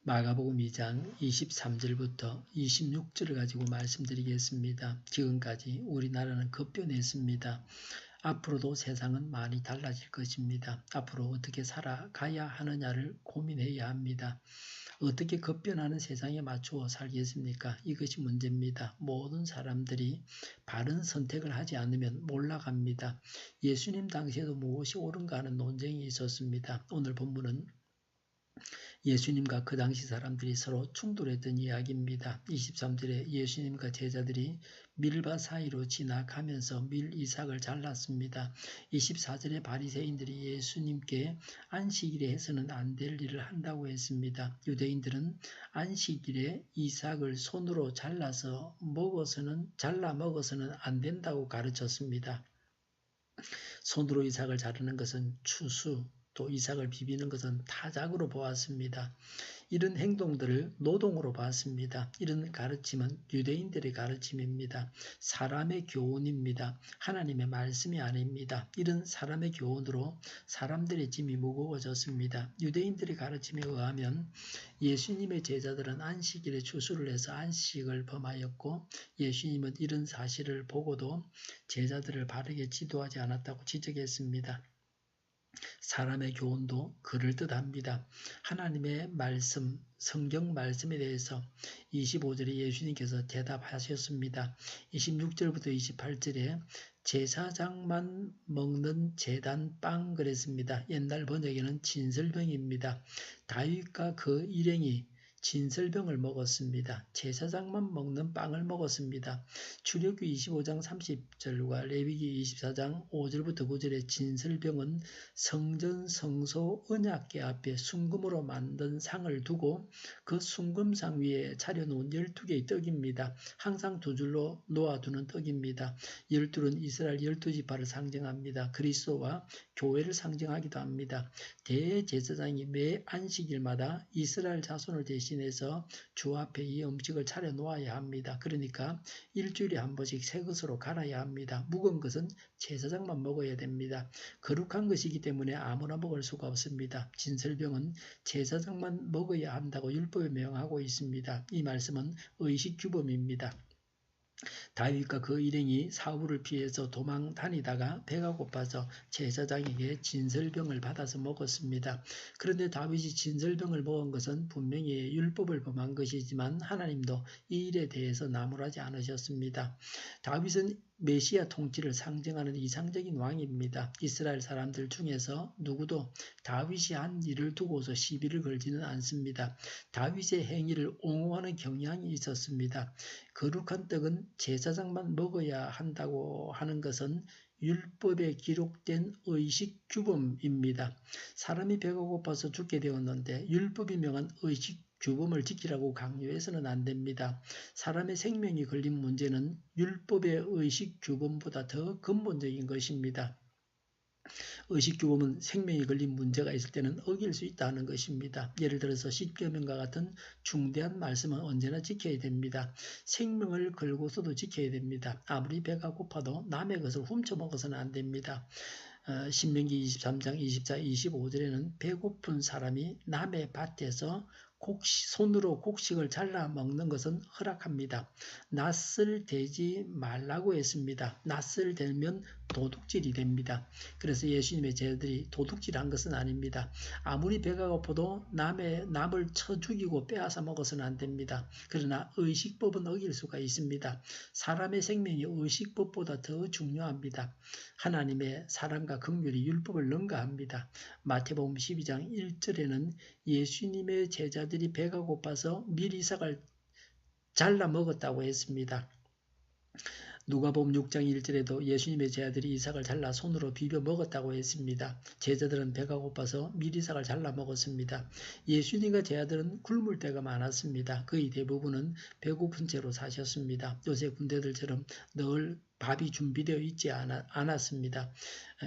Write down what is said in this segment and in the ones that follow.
마가복음 2장 23절부터 26절을 가지고 말씀드리겠습니다. 지금까지 우리나라는 급변했습니다. 앞으로도 세상은 많이 달라질 것입니다. 앞으로 어떻게 살아가야 하느냐를 고민해야 합니다. 어떻게 급변하는 세상에 맞추어 살겠습니까? 이것이 문제입니다. 모든 사람들이 바른 선택을 하지 않으면 몰락합니다. 예수님 당시에도 무엇이 옳은가 하는 논쟁이 있었습니다. 오늘 본문은 예수님과 그 당시 사람들이 서로 충돌했던 이야기입니다. 23절에 예수님과 제자들이 밀밭 사이로 지나가면서 밀 이삭을 잘랐습니다. 24절에 바리새인들이 예수님께 안식일에 해서는 안 될 일을 한다고 했습니다. 유대인들은 안식일에 이삭을 손으로 잘라 먹어서는 안 된다고 가르쳤습니다. 손으로 이삭을 자르는 것은 추수, 또 이삭을 비비는 것은 타작으로 보았습니다. 이런 행동들을 노동으로 봤습니다. 이런 가르침은 유대인들의 가르침입니다. 사람의 교훈입니다. 하나님의 말씀이 아닙니다. 이런 사람의 교훈으로 사람들의 짐이 무거워졌습니다. 유대인들의 가르침에 의하면 예수님의 제자들은 안식일에 추수를 해서 안식을 범하였고 예수님은 이런 사실을 보고도 제자들을 바르게 지도하지 않았다고 지적했습니다. 사람의 교훈도 그럴듯합니다. 하나님의 말씀, 성경 말씀에 대해서 25절에 예수님께서 대답하셨습니다. 26절부터 28절에 제사장만 먹는 제단빵 그랬습니다. 옛날 번역에는 진설병입니다. 다윗과 그 일행이 진설병을 먹었습니다. 제사장만 먹는 빵을 먹었습니다. 출애굽기 25장 30절과 레위기 24장 5절부터 9절의 진설병은 성전 성소 언약궤 앞에 순금으로 만든 상을 두고 그 순금상 위에 차려놓은 12개의 떡입니다. 항상 두 줄로 놓아두는 떡입니다. 12는 이스라엘 12지파를 상징합니다. 그리스도와 교회를 상징하기도 합니다. 대제사장이 매 안식일마다 이스라엘 자손을 대신해서 주 앞에 이 음식을 차려 놓아야 합니다. 그러니까 일주일에 한 번씩 새 것으로 갈아야 합니다. 묵은 것은 제사장만 먹어야 됩니다. 거룩한 것이기 때문에 아무나 먹을 수가 없습니다. 진설병은 제사장만 먹어야 한다고 율법에 명하고 있습니다. 이 말씀은 의식규범입니다. 다윗과 그 일행이 사울을 피해서 도망 다니다가 배가 고파서 제사장에게 진설병을 받아서 먹었습니다. 그런데 다윗이 진설병을 먹은 것은 분명히 율법을 범한 것이지만 하나님도 이 일에 대해서 나무라지 않으셨습니다. 다윗은 메시아 통치를 상징하는 이상적인 왕입니다. 이스라엘 사람들 중에서 누구도 다윗이 한 일을 두고서 시비를 걸지는 않습니다. 다윗의 행위를 옹호하는 경향이 있었습니다. 거룩한 떡은 제사장만 먹어야 한다고 하는 것은 율법에 기록된 의식규범입니다. 사람이 배가 고파서 죽게 되었는데 율법이 명한 의식규범을 지키라고 강요해서는 안 됩니다. 사람의 생명이 걸린 문제는 율법의 의식규범보다 더 근본적인 것입니다. 의식규범은 생명이 걸린 문제가 있을 때는 어길 수 있다는 것입니다. 예를 들어서 십계명과 같은 중대한 말씀은 언제나 지켜야 됩니다. 생명을 걸고서도 지켜야 됩니다. 아무리 배가 고파도 남의 것을 훔쳐 먹어서는 안 됩니다. 신명기 23장 24, 25절에는 배고픈 사람이 남의 밭에서 손으로 곡식을 잘라 먹는 것은 허락합니다. 낯을 대지 말라고 했습니다. 낯을 대면 도둑질이 됩니다. 그래서 예수님의 제자들이 도둑질한 것은 아닙니다. 아무리 배가 고파도 남을 쳐 죽이고 빼앗아 먹어서는 안 됩니다. 그러나 의식법은 어길 수가 있습니다. 사람의 생명이 의식법보다 더 중요합니다. 하나님의 사랑과 긍휼이 율법을 능가합니다. 마태복음 12장 1절에는 예수님의 제자들이 배가 고파서 밀이삭을 잘라 먹었다고 했습니다. 누가복음 6장 1절에도 예수님의 제자들이 이삭을 잘라 손으로 비벼 먹었다고 했습니다. 제자들은 배가 고파서 밀이삭을 잘라 먹었습니다. 예수님과 제자들은 굶을 때가 많았습니다. 거의 대부분은 배고픈 채로 사셨습니다. 요새 군대들처럼 늘 밥이 준비되어 있지 않았습니다.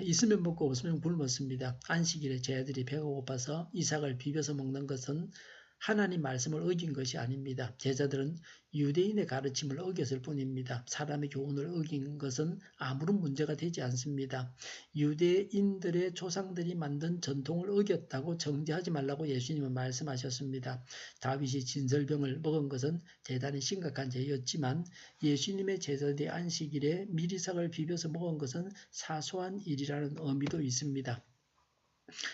있으면 먹고 없으면 굶었습니다. 안식일에 제자들이 배가 고파서 이삭을 비벼서 먹는 것은 하나님 말씀을 어긴 것이 아닙니다. 제자들은 유대인의 가르침을 어겼을 뿐입니다. 사람의 교훈을 어긴 것은 아무런 문제가 되지 않습니다. 유대인들의 조상들이 만든 전통을 어겼다고 정죄하지 말라고 예수님은 말씀하셨습니다. 다윗이 진설병을 먹은 것은 대단히 심각한 죄였지만 예수님의 제자들의 안식일에 미리삭을 비벼서 먹은 것은 사소한 일이라는 의미도 있습니다.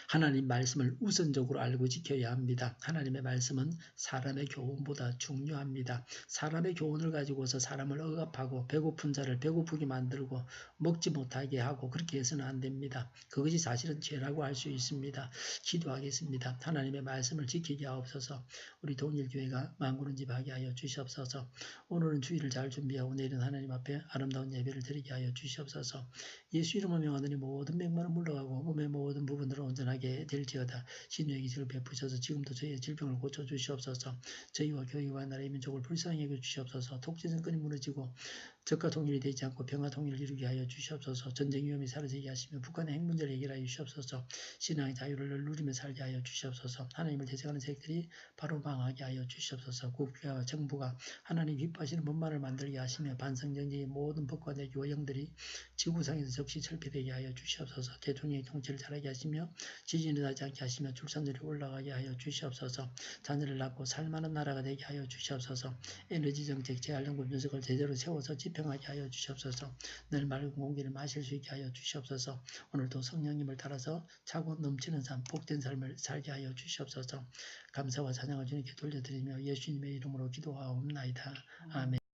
하나님 말씀을 우선적으로 알고 지켜야 합니다. 하나님의 말씀은 사람의 교훈보다 중요합니다. 사람의 교훈을 가지고서 사람을 억압하고 배고픈 자를 배고프게 만들고 먹지 못하게 하고 그렇게 해서는 안 됩니다. 그것이 사실은 죄라고 할 수 있습니다. 기도하겠습니다. 하나님의 말씀을 지키게 하옵소서. 우리 동일교회가 만군은집하게 하여 주시옵소서. 오늘은 주일을 잘 준비하고 내일은 하나님 앞에 아름다운 예배를 드리게 하여 주시옵소서. 예수 이름을 명하더니 모든 맹만은 물러가고 몸의 모든 부분들은 온전하게 될지어다. 신유의 기술을 베푸셔서 지금도 저희의 질병을 고쳐주시옵소서. 저희와 교회와 나라의 민족을 불쌍히 여겨주시옵소서. 독재정권이 무너지고 적과 통일이 되지 않고 평화 통일을 이루게 하여 주시옵소서. 전쟁 위험이 사라지게 하시며 북한의 핵 문제를 해결하여 주시옵소서. 신앙의 자유를 누리며 살게 하여 주시옵소서. 하나님을 대적하는 세력들이 바로 망하게 하여 주시옵소서. 국가와 정부가 하나님 기뻐하시는 법만을 만들게 하시며 반성정쟁의 모든 법과 내교와 영들이 지구상에서 적시 철폐되게 하여 주시옵소서. 대통령의 통치를 잘하게 하시며 지진이 나지 않게 하시며 출산율이 올라가게 하여 주시옵소서. 자녀를 낳고 살만한 나라가 되게 하여 주시옵소서. 에너지 정책, 재활용금 분석을 제대로 세워서 집행하게 하여 주시옵소서. 늘 맑은 공기를 마실 수 있게 하여 주시옵소서. 오늘도 성령님을 따라서 차고 넘치는 삶, 복된 삶을 살게 하여 주시옵소서. 감사와 찬양을 주님께 돌려드리며 예수님의 이름으로 기도하옵나이다. 아멘.